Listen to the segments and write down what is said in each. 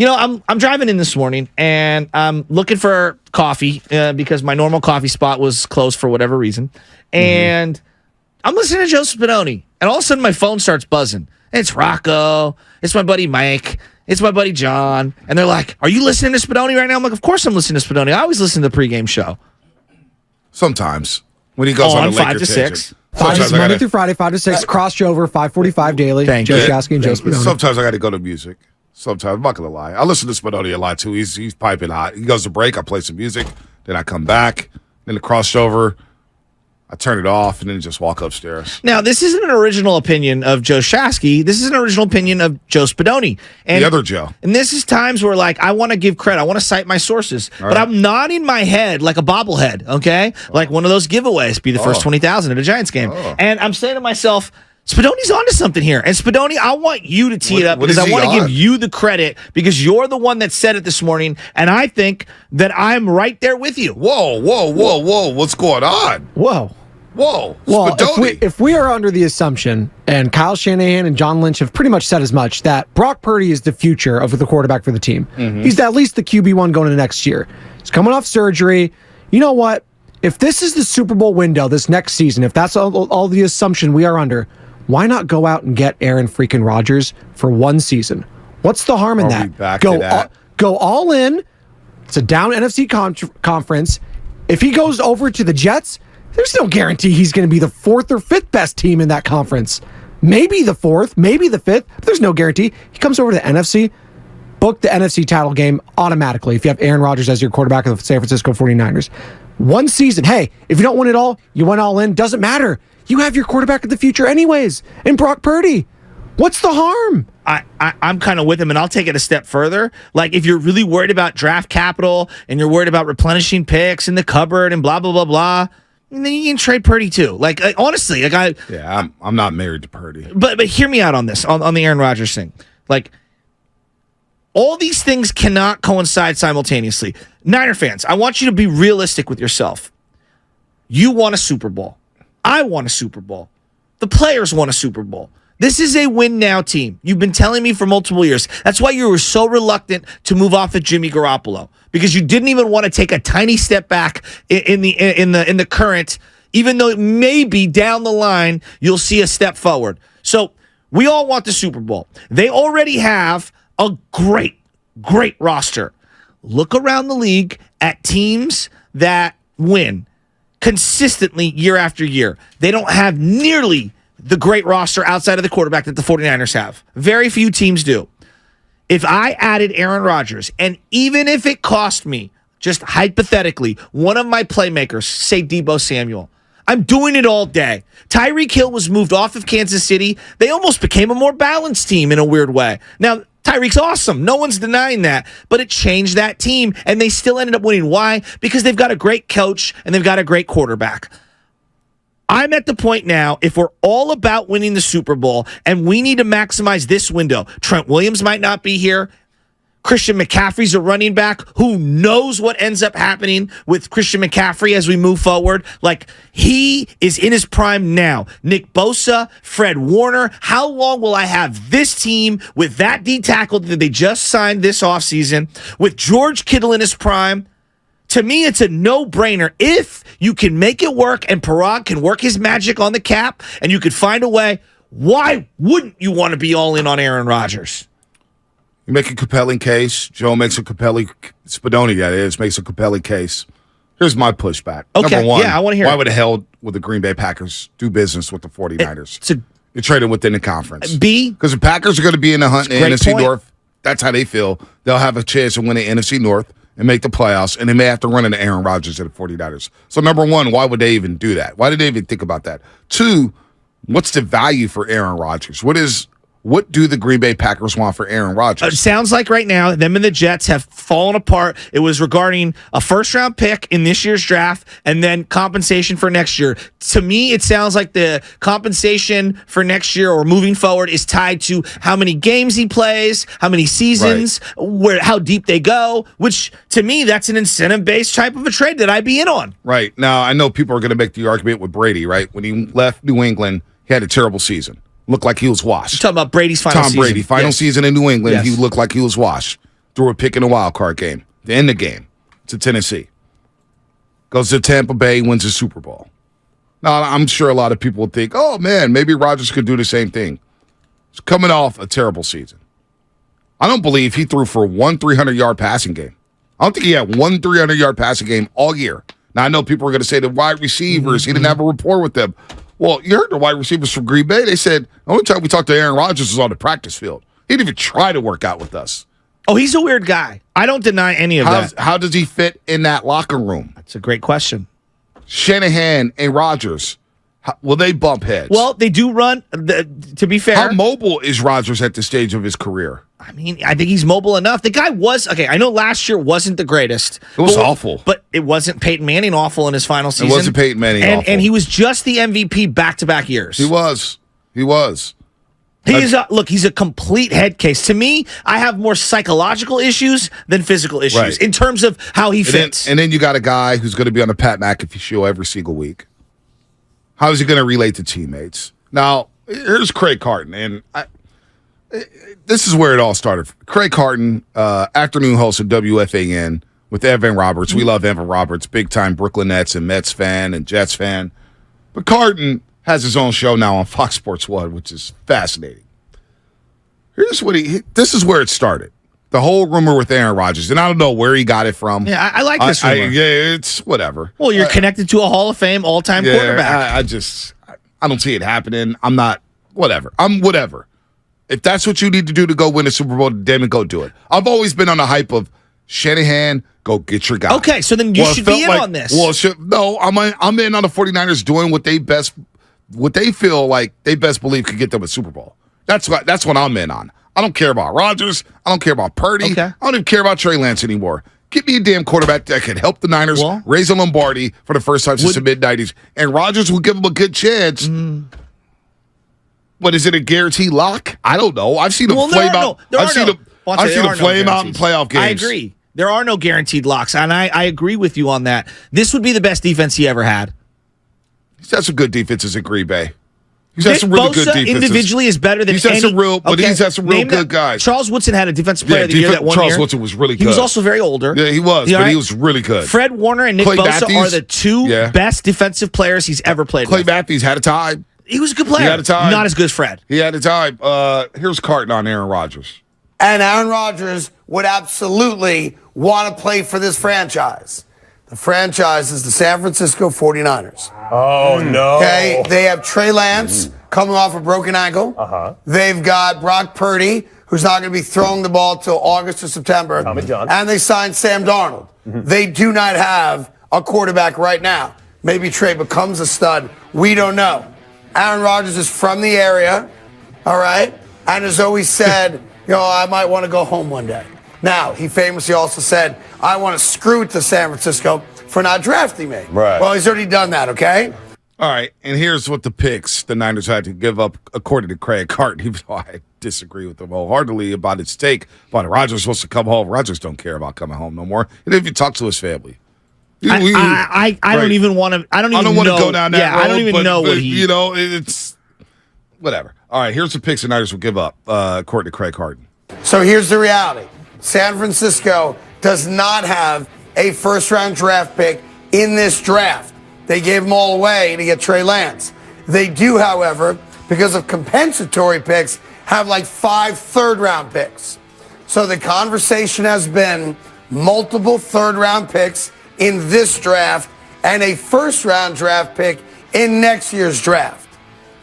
I'm driving in this morning and I'm looking for coffee because my normal coffee spot was closed for whatever reason. And I'm listening to Joe Spadoni, and all of a sudden my phone starts buzzing. It's Rocco. It's my buddy Mike. It's my buddy John. And they're like, "Are you listening to Spadoni right now?" I'm like, "Of course I'm listening to Spadoni. I always listen to the pregame show." Sometimes when he goes on a 5 to 6. Monday through Friday, 5 to 6. Crossover, 5:45 daily. Thank Joe you. Shasky and Joe Spadoni. Sometimes I got to go to music. Sometimes I'm not gonna lie. I listen to Spadoni a lot too. He's piping hot. He goes to break. I play some music. Then I come back. Then the crossover. I turn it off and then just walk upstairs. Now, this isn't an original opinion of Joe Shasky. This is an original opinion of Joe Spadoni. And the other Joe. And this is times where, I want to give credit. I want to cite my sources. But I'm nodding my head like a bobblehead, okay? Like one of those giveaways, be the first 20,000 at a Giants game. And I'm saying to myself, Spadoni's onto something here. And Spadoni, I want you to tee it up because I want to give you the credit because you're the one that said it this morning, and I think that I'm right there with you. Whoa. What's going on? Whoa. Well, if we are under the assumption, and Kyle Shanahan and John Lynch have pretty much said as much, that Brock Purdy is the future of the quarterback for the team. He's at least the QB1 going into next year. He's coming off surgery. You know what? If this is the Super Bowl window this next season, if that's all the assumption we are under, why not go out and get Aaron freaking Rodgers for one season? What's the harm in that? Go all in. It's a down NFC conference. If he goes over to the Jets, there's no guarantee he's going to be the fourth or fifth best team in that conference. Maybe the fourth, maybe the fifth, but there's no guarantee. He comes over to the NFC, book the NFC title game automatically if you have Aaron Rodgers as your quarterback of the San Francisco 49ers. One season. Hey, if you don't win it all, you went all in. Doesn't matter. You have your quarterback of the future anyways in Brock Purdy. What's the harm? I'm kind of with him, and I'll take it a step further. Like, if you're really worried about draft capital and you're worried about replenishing picks in the cupboard and blah, blah, blah, blah, and then you can trade Purdy too. Honestly, I'm not married to Purdy. But hear me out on this, on the Aaron Rodgers thing. All these things cannot coincide simultaneously. Niner fans, I want you to be realistic with yourself. You want a Super Bowl. I want a Super Bowl. The players want a Super Bowl. This is a win-now team. You've been telling me for multiple years. That's why you were so reluctant to move off of Jimmy Garoppolo, because you didn't even want to take a tiny step back in the current, even though maybe down the line you'll see a step forward. So we all want the Super Bowl. They already have a great roster. Look around the league at teams that win consistently year after year. They don't have nearly the great roster outside of the quarterback that the 49ers have. Very few teams do. If I added Aaron Rodgers, and even if it cost me, just hypothetically, one of my playmakers, say Deebo Samuel, I'm doing it all day. Tyreek Hill was moved off of Kansas City. They almost became a more balanced team in a weird way. Now, Tyreek's awesome. No one's denying that. But it changed that team, and they still ended up winning. Why? Because they've got a great coach, and they've got a great quarterback. I'm at the point now, if we're all about winning the Super Bowl, and we need to maximize this window, Trent Williams might not be here. Christian McCaffrey's a running back. Who knows what ends up happening with Christian McCaffrey as we move forward? He is in his prime now. Nick Bosa, Fred Warner. How long will I have this team with that D tackle that they just signed this offseason, with George Kittle in his prime? To me, it's a no-brainer. If you can make it work and Parag can work his magic on the cap and you could find a way, why wouldn't you want to be all in on Aaron Rodgers? You make a compelling case. Joe makes a compelling, Spadoni, that is, makes a compelling case. Here's my pushback. Okay, Number one, yeah, I want to hear why it. would the hell would the Green Bay Packers do business with the 49ers? You're trading within the conference. Because the Packers are going to be in the hunt in the NFC point. North. That's how they feel. They'll have a chance to win the NFC North and make the playoffs, and they may have to run into Aaron Rodgers at the 49ers. So, number one, why would they even do that? Why did they even think about that? Two, what's the value for Aaron Rodgers? What do the Green Bay Packers want for Aaron Rodgers? It sounds like right now, them and the Jets have fallen apart. It was regarding a first-round pick in this year's draft and then compensation for next year. To me, it sounds like the compensation for next year or moving forward is tied to how many games he plays, how many seasons, how deep they go, which, to me, that's an incentive-based type of a trade that I'd be in on. Right. Now, I know people are going to make the argument with Brady, right? When he left New England, he had a terrible season. Looked like he was washed. You're talking about Brady's final season. Tom Brady, final season in New England, he looked like he was washed. threw a pick in a wild card game to end the game to Tennessee. Goes to Tampa Bay, wins the Super Bowl. Now, I'm sure a lot of people will think, oh, man, maybe Rodgers could do the same thing. He's coming off a terrible season. I don't believe he threw for one 300-yard passing game. I don't think he had one 300-yard passing game all year. Now, I know people are going to say the wide receivers, he didn't have a rapport with them. Well, you heard the wide receivers from Green Bay. They said the only time we talked to Aaron Rodgers was on the practice field. He didn't even try to work out with us. Oh, he's a weird guy. I don't deny any of that. How does he fit in that locker room? That's a great question. Shanahan and Rodgers, will they bump heads? Well, they do run. To be fair, how mobile is Rodgers at this stage of his career? I mean, I think he's mobile enough. The guy was, okay, I know last year wasn't the greatest. It was awful. But it wasn't Peyton Manning awful in his final season. It wasn't Peyton Manning awful. And he was just the MVP back-to-back years. He was. He's a complete head case. To me, I have more psychological issues than physical issues in terms of how he fits. And then you got a guy who's going to be on the Pat McAfee show every single week. How is he going to relate to teammates? Now, here's Craig Carton, and this is where it all started. Craig Carton, afternoon host of WFAN with Evan Roberts. We love Evan Roberts, big-time Brooklyn Nets and Mets fan and Jets fan. But Carton has his own show now on Fox Sports 1, which is fascinating. Here's what this is where it started. The whole rumor with Aaron Rodgers, and I don't know where he got it from. Yeah, I like this rumor. Yeah, it's whatever. Well, you're connected to a Hall of Fame all-time quarterback. I don't see it happening. I'm not, whatever. I'm whatever. If that's what you need to do to go win a Super Bowl, damn it, go do it. I've always been on the hype of Shanahan, go get your guy. Okay, so then you should be in on this. Well, no, I'm in on the 49ers doing what they feel like they best believe could get them a Super Bowl. That's what I'm in on. I don't care about Rodgers. I don't care about Purdy. Okay. I don't even care about Trey Lance anymore. Give me a damn quarterback that can help the Niners raise a Lombardi for the first time since the mid-'90s. And Rodgers will give them a good chance. But is it a guaranteed lock? I don't know. I've seen him flame out. I've seen him flame out in playoff games. I agree. There are no guaranteed locks, and I agree with you on that. This would be the best defense he ever had. He's had some good defenses at Green Bay. He's Nick had some really Bosa good defenses. Individually is better than he's had some real, but he's had some real good guys. Charles Woodson had a defensive player of the year that one Charles year. Woodson was really good. He was also very older. Yeah, he was, but he was really good. Fred Warner and Nick Bosa are the two best defensive players he's ever played with. Clay Matthews had a time. He was a good player. He had a time. Not as good as Fred. He had a time. Here's Carton on Aaron Rodgers. And Aaron Rodgers would absolutely want to play for this franchise. The franchise is the San Francisco 49ers. Oh, no. Okay, they have Trey Lance coming off a broken ankle. They've got Brock Purdy, who's not going to be throwing the ball till August or September. Tommy John. And they signed Sam Darnold. They do not have a quarterback right now. Maybe Trey becomes a stud. We don't know. Aaron Rodgers is from the area, all right, and has always said, I might want to go home one day. Now, he famously also said, I want to screw it to San Francisco for not drafting me. Right. Well, he's already done that, okay? All right, and here's what the picks the Niners had to give up, according to Craig Carton, even though I disagree with him wholeheartedly about his take. But Rodgers supposed to come home. Rodgers don't care about coming home no more. And if you talk to his family. I don't even want to. I don't want to go down that road. I don't even know what he. It's whatever. All right, here's the picks the Niners will give up, according to Craig Carton. So here's the reality. San Francisco does not have a first-round draft pick in this draft. They gave them all away to get Trey Lance. They do, however, because of compensatory picks, have like 5 third-round picks. So the conversation has been multiple third-round picks in this draft and a first-round draft pick in next year's draft.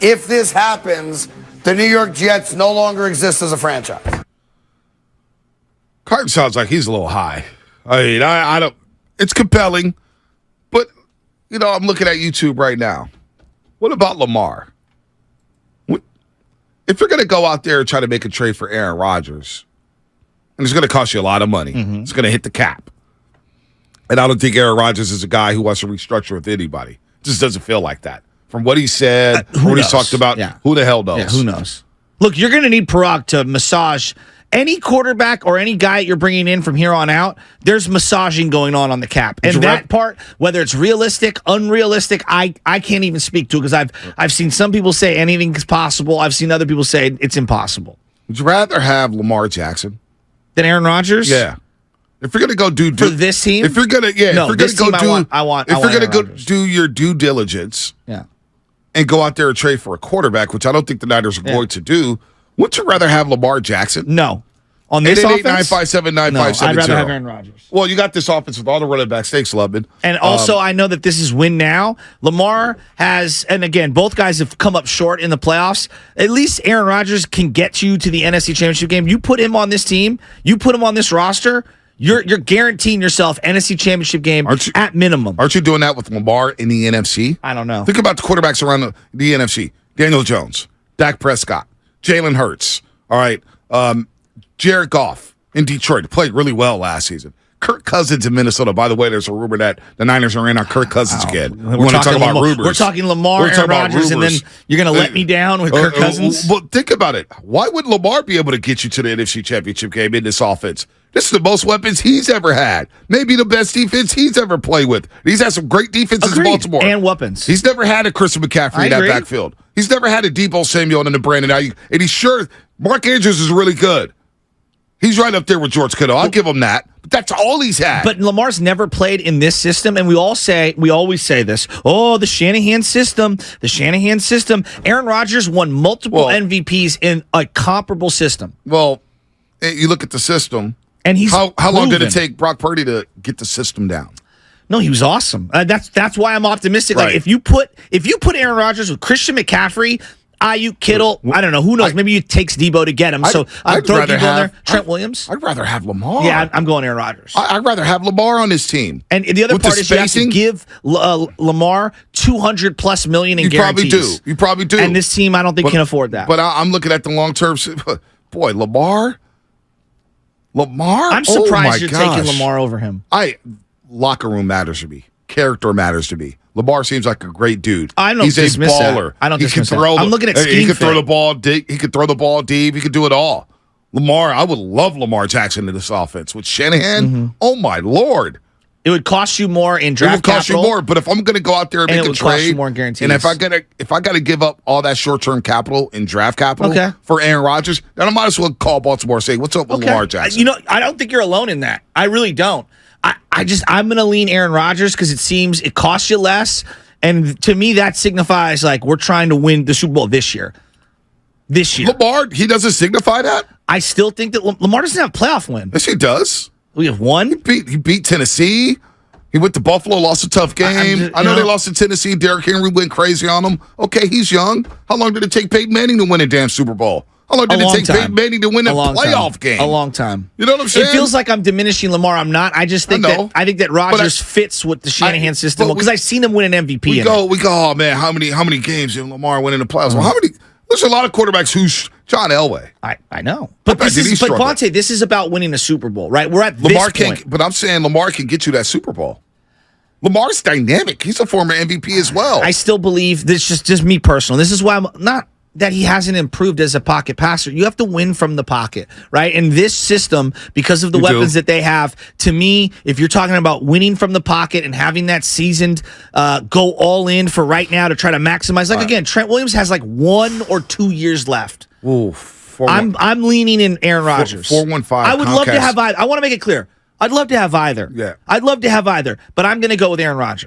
If this happens, the New York Jets no longer exist as a franchise. Carton sounds like he's a little high. I mean, I don't. It's compelling, but I'm looking at YouTube right now. What about Lamar? If you're going to go out there and try to make a trade for Aaron Rodgers, and it's going to cost you a lot of money, it's going to hit the cap. And I don't think Aaron Rodgers is a guy who wants to restructure with anybody. It just doesn't feel like that. From what he said, what he's talked about, who the hell knows? Yeah, who knows? Look, you're going to need Parag to massage any quarterback or any guy you're bringing in from here on out. There's massaging going on the cap. And that part, whether it's realistic, unrealistic, I can't even speak to it because I've seen some people say anything's possible. I've seen other people say it's impossible. Would you rather have Lamar Jackson? than Aaron Rodgers? Yeah. If you're gonna go do For this team? if you're gonna No, if you're gonna this go team do, I want if you're gonna Aaron go Rodgers. do your due diligence Yeah. and go out there and trade for a quarterback, which I don't think the Niners are going to do, wouldn't you rather have Lamar Jackson? No. On this offense? 888-957-9570. No, I'd rather have Aaron Rodgers. Well, you got this offense with all the running backs. Thanks, Lubman. And also, I know that this is win now. Lamar has, and again, both guys have come up short in the playoffs. At least Aaron Rodgers can get you to the NFC Championship game. You put him on this team, you put him on this roster, you're guaranteeing yourself NFC Championship game at minimum. Aren't you doing that with Lamar in the NFC? I don't know. Think about the quarterbacks around the NFC. Daniel Jones, Dak Prescott, Jalen Hurts, all right, Jared Goff in Detroit played really well last season. Kirk Cousins in Minnesota. By the way, there's a rumor that the Niners are in on Kirk Cousins again. We're talking about rumors. We're talking Lamar, Aaron Rodgers, and then you're going to let me down with Kirk Cousins? Well, think about it. Why would Lamar be able to get you to the NFC Championship game in this offense? This is the most weapons he's ever had. Maybe the best defense he's ever played with. He's had some great defenses in Baltimore. And weapons. He's never had a Christian McCaffrey in that backfield. He's never had a Deebo Samuel and a Brandon Ayuk. And he's sure Mark Andrews is really good. He's right up there with George Kittle. I'll give him that. But that's all he's had. But Lamar's never played in this system, and we always say this. Oh, the Shanahan system. The Shanahan system. Aaron Rodgers won multiple MVPs in a comparable system. Well, you look at the system. And he's how long did it proven. take Brock Purdy to get the system down? No, he was awesome. That's why I'm optimistic. Right. Like if you put Aaron Rodgers with Christian McCaffrey, Ayuk, Kittle, I don't know. Who knows? Maybe it takes Debo to get him. So I'd throw Debo in there. Trent Williams. I'd rather have Lamar. Yeah, I'm going Aaron Rodgers. I'd rather have Lamar on this team. And the other part is you have to give Lamar $200+ million in guarantees. You probably do. And this team, I don't think can afford that. But I'm looking at the long term. Boy, Lamar. I'm surprised you're taking Lamar over him. Locker room matters to me. Character matters to me. Lamar seems like a great dude. I don't He's a dismiss baller. That. I don't he dismiss can throw that. I'm looking at scheme He can throw fit. the ball deep. He can throw the ball deep. He can do it all. Lamar, I would love Lamar Jackson in this offense with Shanahan. Oh my Lord! It would cost you more in draft capital. It would cost capital, you more. But if I'm going to go out there and make a trade, cost you more in guarantees. And if I got to give up all that short term capital in draft capital for Aaron Rodgers, then I might as well call Baltimore and say, "What's up with Lamar Jackson?" You know, I don't think you're alone in that. I really don't. I'm going to lean Aaron Rodgers because it seems it costs you less. And to me, that signifies like we're trying to win the Super Bowl this year. Lamar, he doesn't signify that? I still think that Lamar doesn't have a playoff win. Yes, he does. We have one. He beat Tennessee. He went to Buffalo, lost a tough game. I know they lost to Tennessee. Derrick Henry went crazy on him. Okay, he's young. How long did it take Peyton Manning to win a damn Super Bowl? How long did it take Peyton Manning to win a playoff game? A long time. You know what I'm saying? It feels like I'm diminishing Lamar. I'm not. I just think that Rodgers fits with the Shanahan system because I've seen him win an MVP. We go. Oh man, how many games did Lamar win in the playoffs? Well, how many? There's a lot of quarterbacks who's John Elway. I know, but Bonte, this is about winning a Super Bowl, right? We're at Lamar this point. But I'm saying Lamar can get you that Super Bowl. Lamar's dynamic. He's a former MVP as well. I still believe this is just me personal. This is why I'm not that he hasn't improved as a pocket passer. You have to win from the pocket, right? And this system, because of the weapons that they have, to me, if you're talking about winning from the pocket and having that seasoned go all in for right now to try to maximize, like again, Trent Williams has like 1 or 2 years left. Ooh, I'm leaning in Aaron Rodgers. 415. I would love to have either. I want to make it clear. I'd love to have either. Yeah. I'd love to have either, but I'm going to go with Aaron Rodgers.